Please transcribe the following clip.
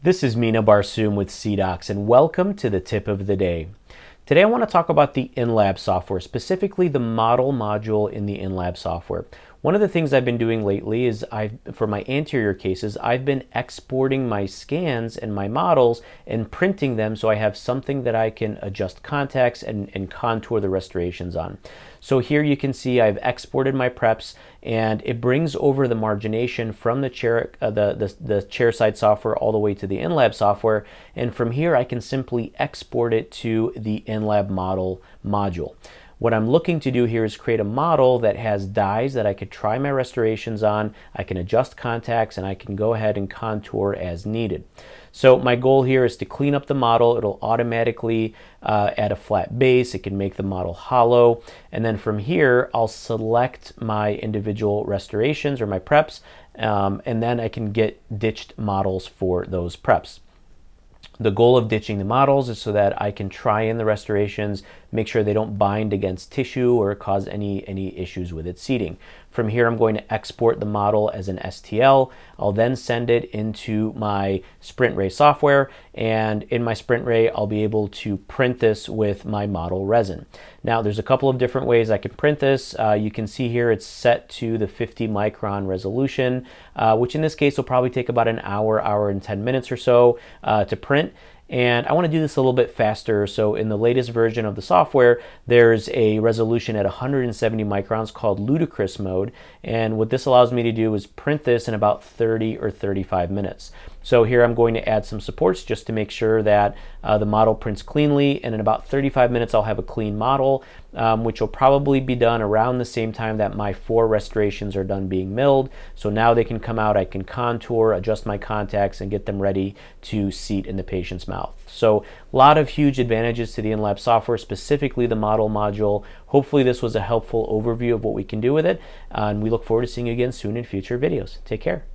This is Mina Barsoom with CDOCS, and welcome to the tip of the day. Today I want to talk about the inLab software, specifically the model module in the inLab software. One of the things I've been doing lately is for my anterior cases, I've been exporting my scans and my models and printing them so I have something that I can adjust contacts and contour the restorations on. So here you can see I've exported my preps, and it brings over the margination from the chairside software all the way to the inLab software, and from here I can simply export it to the inLab model module. What I'm looking to do here is create a model that has dies that I could try my restorations on, I can adjust contacts, and I can go ahead and contour as needed. So my goal here is to clean up the model. It'll automatically add a flat base. It can make the model hollow. And then from here, I'll select my individual restorations or my preps, and then I can get ditched models for those preps. The goal of ditching the models is so that I can try in the restorations, make sure they don't bind against tissue or cause any issues with its seating. From here, I'm going to export the model as an STL. I'll then send it into my SprintRay software, and in my SprintRay, I'll be able to print this with my model resin. Now, there's a couple of different ways I can print this. You can see here it's set to the 50 micron resolution, which in this case will probably take about an hour and 10 minutes or so to print. And I want to do this a little bit faster. So in the latest version of the software, there's a resolution at 170 microns called ludicrous mode. And what this allows me to do is print this in about 30 or 35 minutes. So here I'm going to add some supports just to make sure that the model prints cleanly. And in about 35 minutes, I'll have a clean model, which will probably be done around the same time that my 4 restorations are done being milled. So now they can come out, I can contour, adjust my contacts, and get them ready to seat in the patient's mouth. So a lot of huge advantages to the inLab software, specifically the model module. Hopefully this was a helpful overview of what we can do with it. And we look forward to seeing you again soon in future videos. Take care.